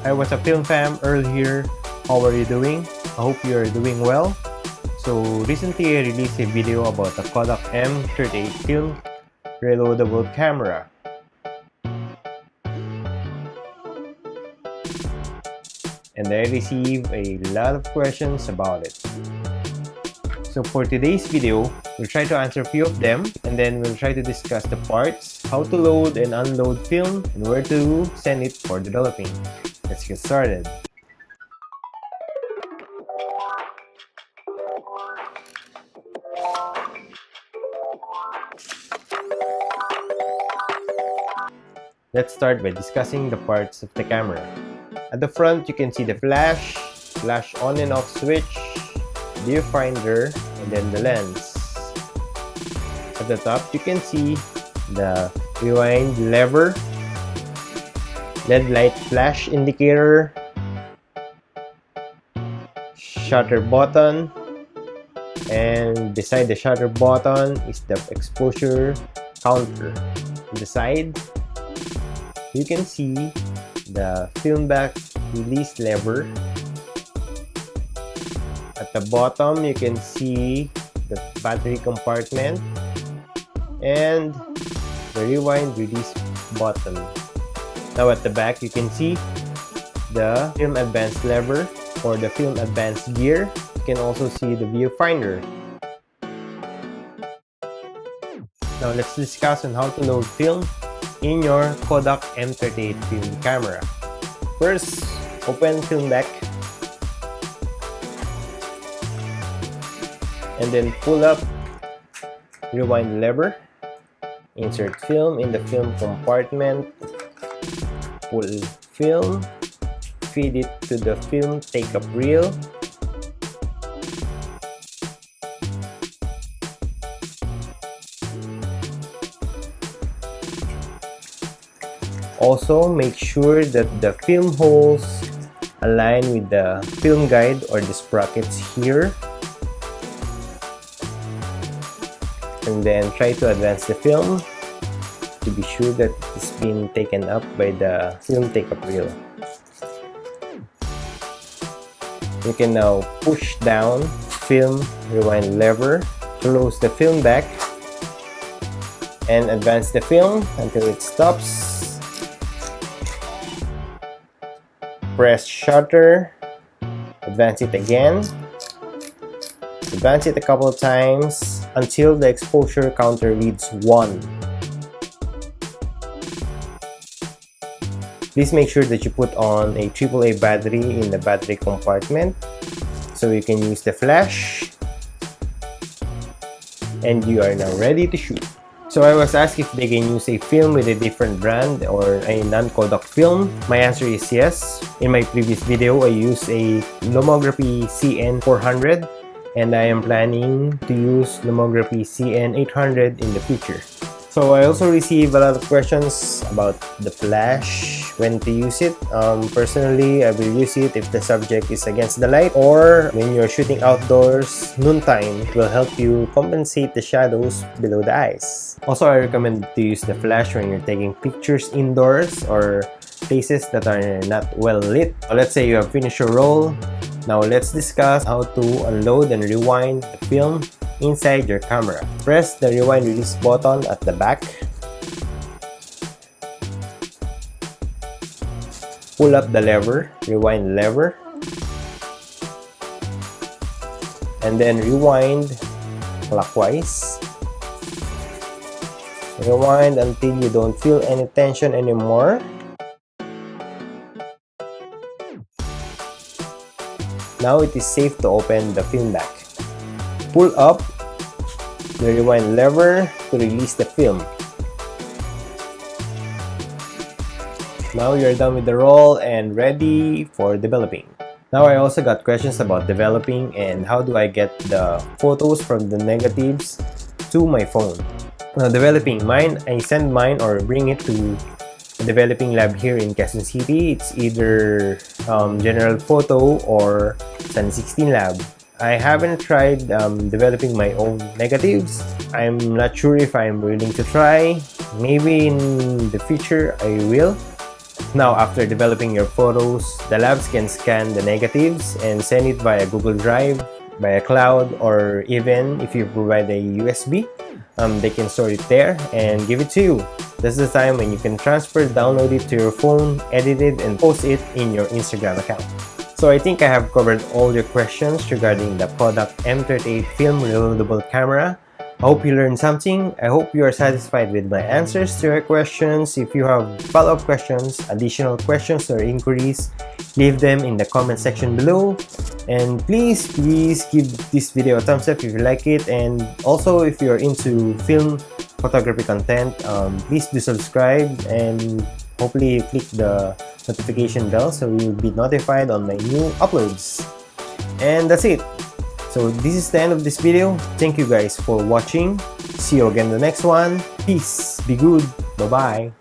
Hi, what's up film fam? Earl here. How are you doing? I hope you are doing well. So recently I released a video about the KODAK M38 film reloadable camera. And I received a lot of questions about it. So for today's video, we'll try to answer a few of them, and then we'll try to discuss the parts, how to load and unload film, and where to send it for developing. Let's get started. Let's start by discussing the parts of the camera. At the front, you can see the flash on and off switch, viewfinder, and then the lens. At the top, you can see the rewind lever, LED light flash indicator, shutter button, and beside the shutter button is the exposure counter. On the side, you can see the film back release lever. At the bottom, you can see the battery compartment and the rewind release button. Now at the back, you can see the film advance lever or the film advance gear. You can also see the viewfinder. Now let's discuss on how to load film in your KODAK M38 film camera. First, open film back and then pull up rewind lever, insert film in the film compartment, pull film, feed it to the film take-up reel, also make sure that the film holes align with the film guide or the sprockets here, and then try to advance the film to be sure that it's been taken up by the film take-up reel. You can now push down film rewind lever, close the film back, and advance the film until it stops. Press shutter, advance it again, advance it a couple of times until the exposure counter reads 1. Please make sure that you put on a AAA battery in the battery compartment so you can use the flash, and you are now ready to shoot. So I was asked if they can use a film with a different brand or a non-KODAK film. My answer is yes. In my previous video, I used a Lomography CN400, and I am planning to use Lomography CN800 in the future. So I also received a lot of questions about the flash, when to use it. Personally, I will use it if the subject is against the light or when you're shooting outdoors, noontime. It will help you compensate the shadows below the eyes. Also, I recommend to use the flash when you're taking pictures indoors or places that are not well lit. So let's say you have finished your roll. Now let's discuss how to unload and rewind the film inside your camera. Press the rewind release button at the back. Pull up the lever, rewind lever, and then rewind clockwise. Rewind until you don't feel any tension anymore. Now it is safe to open the film back. Pull up the rewind lever to release the film. Now you're done with the roll and ready for developing. Now I also got questions about developing and how do I get the photos from the negatives to my phone. Now developing mine, I send mine or bring it to a developing lab here in Quezon City. It's either General Photo or San 16 Lab. I haven't tried developing my own negatives. I'm not sure if I'm willing to try. Maybe in the future I will. Now, after developing your photos, the labs can scan the negatives and send it via Google Drive, via cloud, or even if you provide a USB, they can store it there and give it to you. This is the time when you can transfer, download it to your phone, edit it, and post it in your Instagram account. So I think I have covered all your questions regarding the KODAK M38 film reloadable camera. I hope you learned something. I hope you are satisfied with my answers to your questions. If you have follow-up questions, additional questions, or inquiries, leave them in the comment section below. And please give this video a thumbs up if you like it. And also, if you're into film photography content, please do subscribe and hopefully click the notification bell so you'll be notified on my new uploads. And that's it. So this is the end of this video. Thank you guys for watching. See you again in the next one. Peace. Be good. Bye-bye.